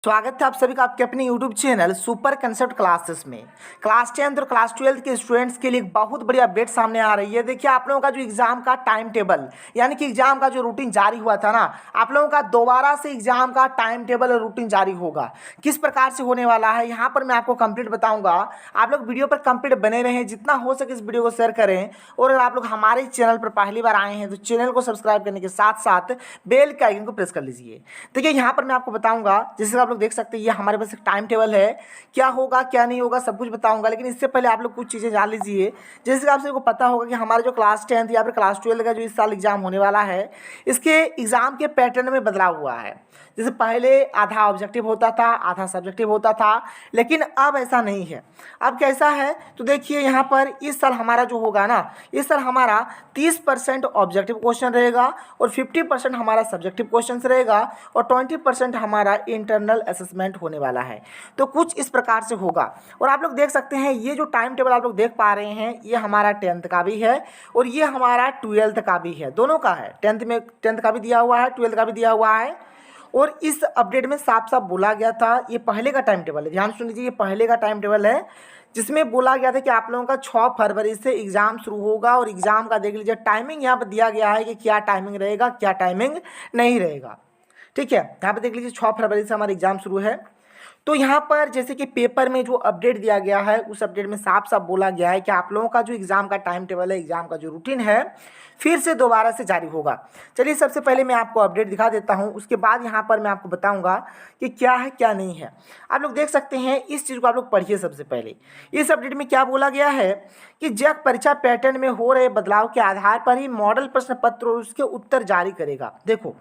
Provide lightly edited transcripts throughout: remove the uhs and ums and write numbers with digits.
स्वागत है आप सभी का आपके अपने YouTube channel super concept classes में। क्लास 10th और क्लास 12th के स्टूडेंट्स के लिए एक बहुत बड़ी अपडेट सामने आ रही है। देखिए आप लोगों का जो एग्जाम का टाइम टेबल यानी कि एग्जाम का जो रूटीन जारी हुआ था ना, आप लोगों का दोबारा से एग्जाम का टाइम टेबल और रूटीन जारी होगा। किस प्रकार से होने वाला है यहाँ पर मैं आपको कंप्लीट बताऊँगा। आप लोग वीडियो पर कंप्लीट बने रहें, जितना हो सके इस वीडियो को शेयर करें। और अगर आप लोग हमारे चैनल पर पहली बार आए हैं तो चैनल को सब्सक्राइब करने के साथ साथ बेल के आइकन को प्रेस कर लीजिए। देखिए यहाँ पर मैं आपको बताऊँगा, जैसे आप लोग देख सकते हैं ये हमारे पास एक टाइम टेबल है। क्या होगा क्या नहीं होगा सब कुछ बताऊंगा, लेकिन इससे पहले आप लोग कुछ चीज़ें जान लीजिए। जैसे कि आप सबको पता होगा कि हमारे जो क्लास 10th या फिर क्लास 12 का जो इस साल एग्जाम होने वाला है, इसके एग्जाम के पैटर्न में बदलाव हुआ है। जैसे पहले आधा ऑब्जेक्टिव होता था, आधा सब्जेक्टिव होता था, लेकिन अब ऐसा नहीं है। अब कैसा है तो देखिए यहाँ पर इस साल हमारा जो होगा ना, इस साल हमारा 30% ऑब्जेक्टिव क्वेश्चन रहेगा और 50% हमारा सब्जेक्टिव क्वेश्चन रहेगा और 20% हमारा इंटरनल असेसमेंट होने वाला है। तो कुछ इस प्रकार से होगा। और आप लोग देख सकते हैं ये जो टाइम टेबल आप लोग देख पा रहे हैं, ये हमारा 10th का भी है और ये हमारा 12th का भी है, दोनों का है। 10th का भी दिया हुआ है, 12th का भी दिया हुआ है। और इस अपडेट में साफ साफ बोला गया था, ये पहले का टाइम टेबल है, ध्यान सुन लीजिए, ये पहले का टाइम टेबल है जिसमें बोला गया था कि आप लोगों का 6 फरवरी से एग्ज़ाम शुरू होगा। और एग्ज़ाम का देख लीजिए टाइमिंग यहाँ पर दिया गया है कि क्या टाइमिंग रहेगा क्या टाइमिंग नहीं रहेगा। ठीक है, यहाँ पर देख लीजिए 6 फरवरी से हमारा एग्ज़ाम शुरू है। तो यहाँ पर जैसे कि पेपर में जो अपडेट दिया गया है, उस अपडेट में साफ साफ बोला गया है कि आप लोगों का जो एग्ज़ाम का टाइम टेबल है, एग्ज़ाम का जो रूटीन है, फिर से दोबारा से जारी होगा। चलिए सबसे पहले मैं आपको अपडेट दिखा देता हूँ, उसके बाद यहाँ पर मैं आपको बताऊँगा कि क्या है क्या नहीं है। आप लोग देख सकते हैं, इस चीज़ को आप लोग पढ़िए। सबसे पहले इस अपडेट में क्या बोला गया है कि जैक परीक्षा पैटर्न में हो रहे बदलाव के आधार पर ही मॉडल प्रश्न पत्र और उसके उत्तर जारी करेगा। देखो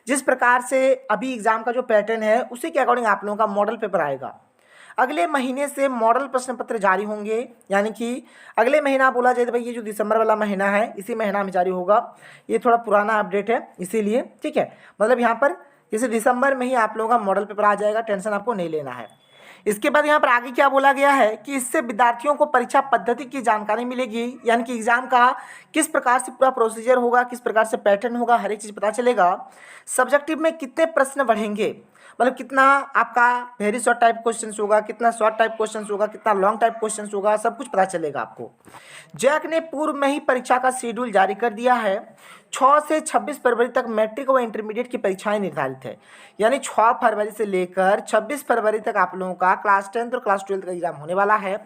जिस प्रकार से अभी एग्ज़ाम का जो पैटर्न है उसी के अकॉर्डिंग आप लोगों का मॉडल पेपर आएगा। अगले महीने से मॉडल प्रश्न पत्र जारी होंगे, यानी कि अगले महीना बोला जाए तो भाई ये जो दिसंबर वाला महीना है इसी महीना में जारी होगा। ये थोड़ा पुराना अपडेट है इसीलिए, ठीक है। मतलब यहाँ पर जैसे दिसंबर में ही आप लोगों का मॉडल पेपर आ जाएगा, टेंशन आपको नहीं लेना है। इसके बाद यहाँ पर आगे क्या बोला गया है कि इससे विद्यार्थियों को परीक्षा पद्धति की जानकारी मिलेगी, यानी कि एग्जाम का किस प्रकार से पूरा प्रोसीजर होगा, किस प्रकार से पैटर्न होगा, हर एक चीज़ पता चलेगा। सब्जेक्टिव में कितने प्रश्न बढ़ेंगे, मतलब कितना आपका वेरी शॉर्ट टाइप क्वेश्चंस होगा, कितना शॉर्ट टाइप क्वेश्चंस होगा, कितना लॉन्ग टाइप क्वेश्चंस होगा, सब कुछ पता चलेगा आपको। जैक ने पूर्व में ही परीक्षा का शेड्यूल जारी कर दिया है। 6 से 26 फरवरी तक मैट्रिक व इंटरमीडिएट की परीक्षाएं निर्धारित है, यानी 6 फरवरी से लेकर 26 फरवरी तक आप लोगों का क्लास 10th और क्लास 12th का एग्जाम होने वाला है।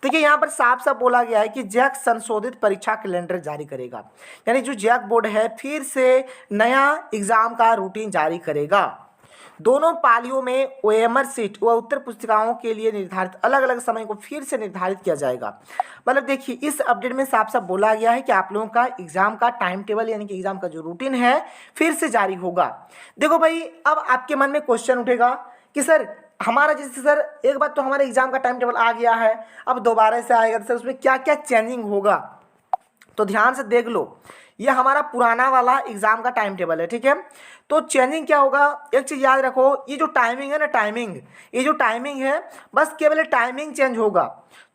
देखिए यहाँ पर साफ साफ बोला गया है कि जैक संशोधित परीक्षा कैलेंडर जारी करेगा, यानी जो जैक बोर्ड है फिर से नया एग्जाम का रूटीन जारी करेगा। दोनों पालियों में ओएमआर सीट व उत्तर पुस्तिकाओं के लिए निर्धारित अलग अलग समय को फिर से निर्धारित किया जाएगा। मतलब देखिए इस अपडेट में साफ साफ बोला गया है कि आप लोगों का एग्जाम का टाइम टेबल यानी कि एग्जाम का जो रूटीन है फिर से जारी होगा। देखो भाई, अब आपके मन में क्वेश्चन उठेगा कि सर हमारा जैसे सर एक बार तो हमारा एग्जाम का टाइम टेबल आ गया है, अब दोबारा से आएगा तो सर उसमें क्या क्या चेंजिंग होगा। तो ध्यान से देख लो, ये हमारा पुराना वाला एग्जाम का टाइम टेबल है, ठीक है। तो चेंजिंग क्या होगा, एक चीज़ याद रखो, ये जो टाइमिंग है ना, ये जो टाइमिंग है बस केवल टाइमिंग चेंज होगा।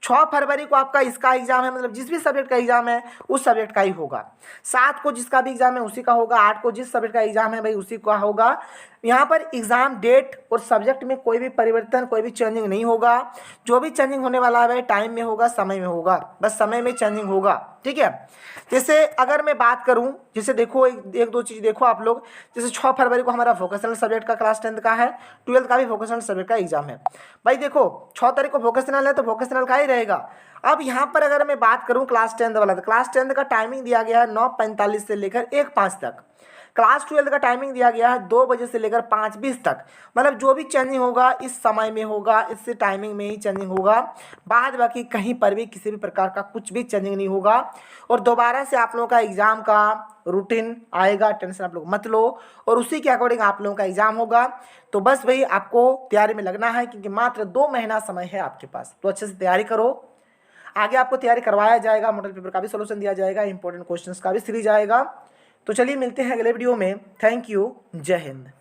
6 फरवरी को आपका इसका एग्जाम है, मतलब जिस भी सब्जेक्ट का एग्जाम है उस सब्जेक्ट का ही होगा। 7 को जिसका भी एग्जाम है उसी का होगा, 8 को जिस सब्जेक्ट का एग्जाम है भाई उसी का होगा। यहाँ पर एग्जाम डेट और सब्जेक्ट में कोई भी परिवर्तन, कोई भी चेंजिंग नहीं होगा। जो भी चेंजिंग होने वाला है भाई टाइम में होगा, समय में होगा, बस समय में चेंजिंग होगा, ठीक है। जैसे अगर मैं बात करूं, जैसे देखो एक दो चीज़ देखो आप लोग, जैसे 6 फरवरी को हमारा वोकेशनल सब्जेक्ट का क्लास 10th का है, 12th का भी वोकेशनल सब्जेक्ट का एग्जाम है। भाई देखो 6 तारीख को वोकेशनल है तो वोकेशनल का ही रहेगा। अब यहाँ पर अगर मैं बात करूँ क्लास 10th वाला, तो क्लास 10th का टाइमिंग दिया गया है 9:45 से लेकर 1:05 तक। क्लास 12 का टाइमिंग दिया गया है 2 बजे से लेकर 5:20 तक। मतलब जो भी चेंजिंग होगा इस समय में होगा, इससे टाइमिंग में ही चेंजिंग होगा, बाद बाकी कहीं पर भी किसी भी प्रकार का कुछ भी चेंजिंग नहीं होगा। और दोबारा से आप लोगों का एग्ज़ाम का रूटीन आएगा, टेंशन आप लोग मत लो, और उसी के अकॉर्डिंग आप लोगों का एग्ज़ाम होगा। तो बस भाई आपको तैयारी में लगना है, क्योंकि मात्र 2 महीना समय है आपके पास, तो अच्छे से तैयारी करो। आगे आपको तैयारी करवाया जाएगा, मॉडल पेपर का भी सोल्यूशन दिया जाएगा, इंपॉर्टेंट क्वेश्चंस का भी सीरीज आएगा। तो चलिए मिलते हैं अगले वीडियो में। थैंक यू, जय हिंद।